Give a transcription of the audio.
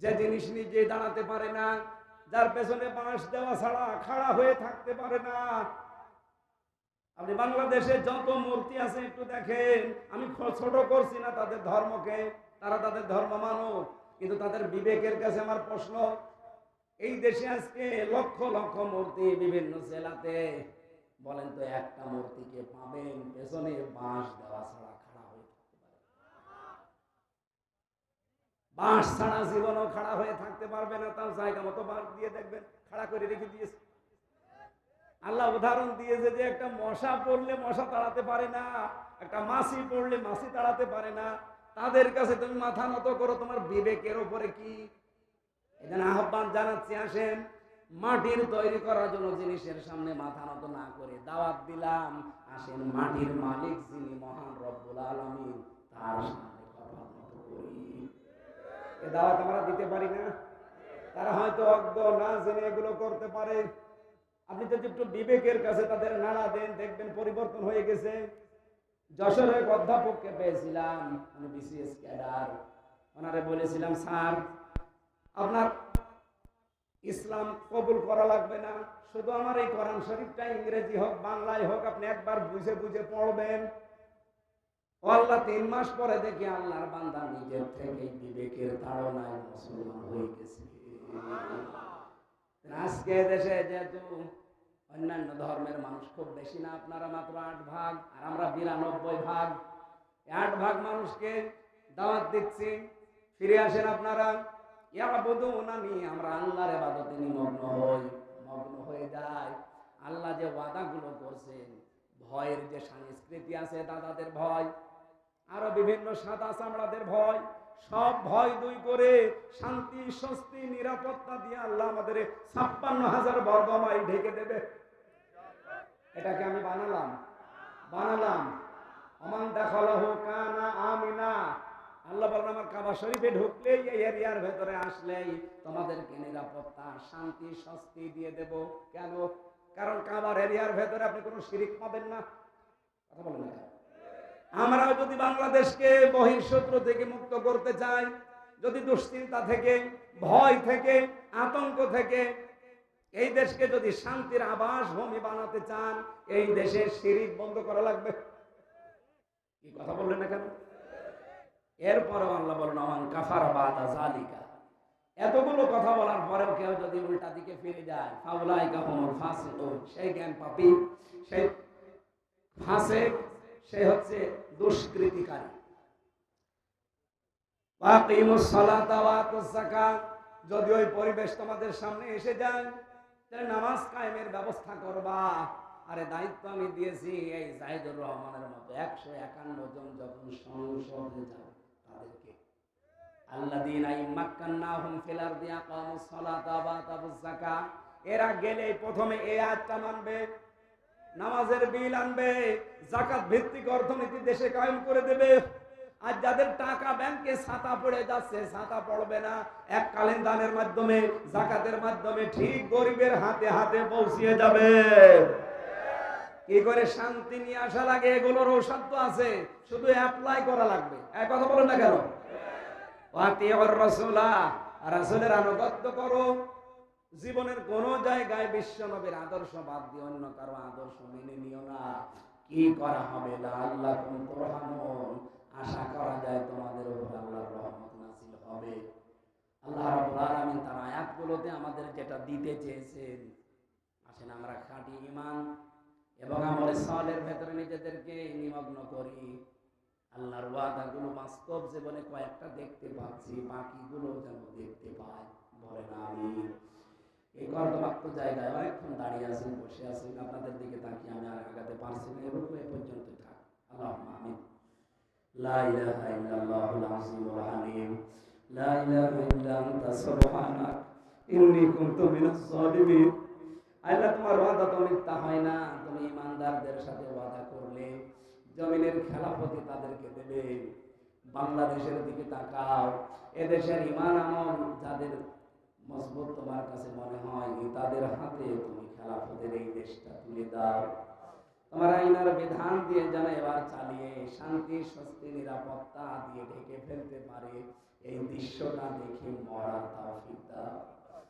যে জিনিস নিজে দাঁড়াতে পারে না, যার পেছনে বাঁশ দেওয়া ছাড়া খাড়া হয়ে থাকতে পারে না। আপনি বাংলাদেশে যত মূর্তি আছে একটু দেখেন, আমি ছোট করছি না তাদের ধর্মকে, তারা তাদের ধর্ম মানুক, কিন্তু তাদের বিবেকের কাছে আমার প্রশ্ন, এই দেশে আজকে লক্ষ লক্ষ মূর্তি বিভিন্ন জেলাতে, বলেন তো একটা মূর্তিকে পাবেন পেছনে বাঁশ দেওয়া ছাড়া খাড়া হয়ে থাকতে পারে? বাঁশ ছাড়া জীবনও খাড়া হয়ে থাকতে পারবে না। তাও জায়গা মতো বাঁশ দিয়ে দেখবেন খাড়া করে রেখে দিয়েছে। আল্লাহ উদাহরণ দিয়েছে যে একটা মশা পড়লে মশা তাড়াতে পারে না, একটা মাছি পড়লে মাছি তাড়াতে পারে না। তাদের কাছে তুমি মাথা নত করো, তোমার বিবেকের উপরে কি? এখানে আহ্বান জানাচ্ছি, আসেন মাটির তৈরি করার জন্য জিনিসের সামনে মাথা নত না করে দাওয়াত দিলাম, আসেন মাটির মালিক যিনি মহান রব্বুল আলামিন তার সামনে কথা নত করি। এ দাওয়াত আমরা দিতে পারি না? তারা হয়তো অজ্ঞ না জেনে এগুলো করতে পারে। আপনি যদি একটু বিবেকের কাছে তাদের নাড়া দেন, দেখবেন পরিবর্তন হয়ে গেছে। যশোরের এক অধ্যাপককে পেয়েছিলাম, উনি বিসিএস ক্যাডার। ওনারে বলেছিলাম, স্যার আপনার ইসলাম কবুল করা লাগবে না, শুধু আমার এই কোরআন শরীফটা ইংরেজি হোক বাংলায় হোক আপনি একবার বুঝে বুঝে পড়বেন। আল্লাহ 3 মাস পরে দেখি আল্লাহর বান্দা নিজের থেকে বিবেকের তাড়নায় মুসলমান হয়ে গেছে। আজকে দেশে যেহেতু অন্যান্য ধর্মের মানুষ খুব বেশি না, আপনারা মাত্র 8 ভাগ আর আমরা 92 ভাগ, 8 ভাগ মানুষকে দাওয়াত দিচ্ছি, ফিরে আসেন আপনারা। ইয়াবুদুনানি, আমরা আল্লাহর ইবাদতে নিমগ্ন হই, মগ্ন হয়ে যাই। আল্লাহ যে ওয়াদাগুলো করছেন, ভয়ের যে সংস্কৃতি আছে দাদাদের ভয়, আরো বিভিন্ন সাদা চামড়াদের ভয়, সব ভয় দুই করে শান্তি স্বস্তি নিরাপত্তা দিয়ে আল্লাহ আমাদের 56,000 বর্গ মাইল ঢেকে দেবে। এটাকে আমি বানালাম আমান দাখালাহু কানা আমিনা। আল্লাহ বলেন আমার কাবা শরীফে ঢুকলেই, এই এরিয়ার ভেতরে আসলেই তোমাদেরকে নিরাপত্তা শান্তি স্বস্তি দিয়ে দেব। কেন? কারণ কাবার এরিয়ার ভেতরে আপনি কোনো শিরিক পাবেন না। কথা বলেন না? আমরাও যদি বাংলাদেশকে বহিঃশত্রু থেকে মুক্ত করতে চাই, যদি দুশ্চিন্তা থেকে, ভয় থেকে, আতঙ্ক থেকে এই দেশকে যদি শান্তির আবাস ভূমি বানাতে চান, এই দেশে শিরিক বন্ধ করা লাগবে। কি কথা বললেন না কেন? এরপরেও আল্লাহ বলেন আমান কাফারা বাদা যালিকা। এতগুলো কথা বলার পরেও কেউ যদি উল্টা দিকে ফিরে যায়, ফাউলাইকা হুমুল ফাসিকুন, সেই জ্ঞান পাপী, সেই ফাসিক, সে হচ্ছে দুষ্কৃতিকারী। ওয়াকিমুস সালাতা ওয়া আতুজ যাকাত, যদি ওই পরিবেশ তোমাদের সামনে এসে যায় তাহলে নামাজ কায়েমের ব্যবস্থা করবা। আরে দায়িত্ব আমি দিয়েছি এই জাহিদুর রহমানের মতো 151 জন যখন সংসদে যাবে তাদেরকে, আল্লাযীনা ইম্মাক্কান্নাহুম ফিল আরদি আকামুস সালাতা ওয়া আতাবুজ যাকাত, এরা গেলে প্রথমে এই আয়াতটা মানবে, নামাজের বিল আনবে, যাকাত ভিত্তিক অর্থনীতি দেশে কায়েম করে দেবে। আর যাদের টাকা ব্যাংকে ছাতা পড়ে যাচ্ছে, ছাতা পড়বে না, এককালীন দানের মাধ্যমে, যাকাতের মাধ্যমে ঠিক গরিবের হাতে হাতে পৌঁছিয়ে যাবে। কি করে শান্তি নিয়ে আসা লাগে এগুলোর ঔষধ তো আছে, শুধু অ্যাপ্লাই করা লাগবে। এক কথা বলেন না কেন? ওয়াতিউর রাসূলা, রাসূলের আনুগত্য করো। জীবনের কোন জায়গায় বিশ্ব নবীর আদর্শ বাদ দিয়ে অন্য কারো আদর্শ মেনে নিও না। কি করা হবে? লাআল্লাকুম তুরহামুন, আশা করা যায় তোমাদের উপর আল্লাহর রহমত নাযিল হবে। আল্লাহ রাব্বুল আলামিন তার আয়াতগুলোতে আমাদের যেটা দিতে চেয়েছেন, আসেন আমরা খাঁটি ঈমান এবং আমলে সালের ভেতরে নিজেদেরকে নিমগ্ন করি। আল্লাহর ওয়াদাগুলো বাস্তব জীবনে কয়েকটা দেখতে পাচ্ছি, বাকিগুলো যেন দেখতে পাই। বলেন আমিন। এই কর্দমাক্ত জায়গায় অনেকক্ষণ দাঁড়িয়ে আছেন, বসে আছেন, আপনাদের দিকে তাকিয়ে আমি আর আগাতে পারছি না, এরকম এ পর্যন্ত থাক। আল্লাহুম্মা আমিন। লা ইলাহা ইল্লাল্লাহুল আযীমুল হালিম, লা ইলাহা ইল্লা আনতা সুবহানাক ইন্নী কুনতু মিনাজ জালিমিন। আল্লাহ তোমার ওয়াদা তো মিথ্যা হয় না, তুমি ইমানদারদের সাথে ওয়াদা করলে জমিনের খেলাফতি তাদেরকে দেবে। বাংলাদেশের দিকে তাকাও, এদেশের ঈমান আমল যাদের মজবুত তোমার কাছে মনে হয়, তাদের হাতে তুমি খেলাফতের এই দেশটা তুলে দাও। তোমার আইনার বিধান দিয়ে যেন এবার চালিয়ে শান্তি স্বস্তি নিরাপত্তা দিয়ে ঢেকে ফেলতে পারে, এই দৃশ্যটা দেখে মরার তৌফিক দাও।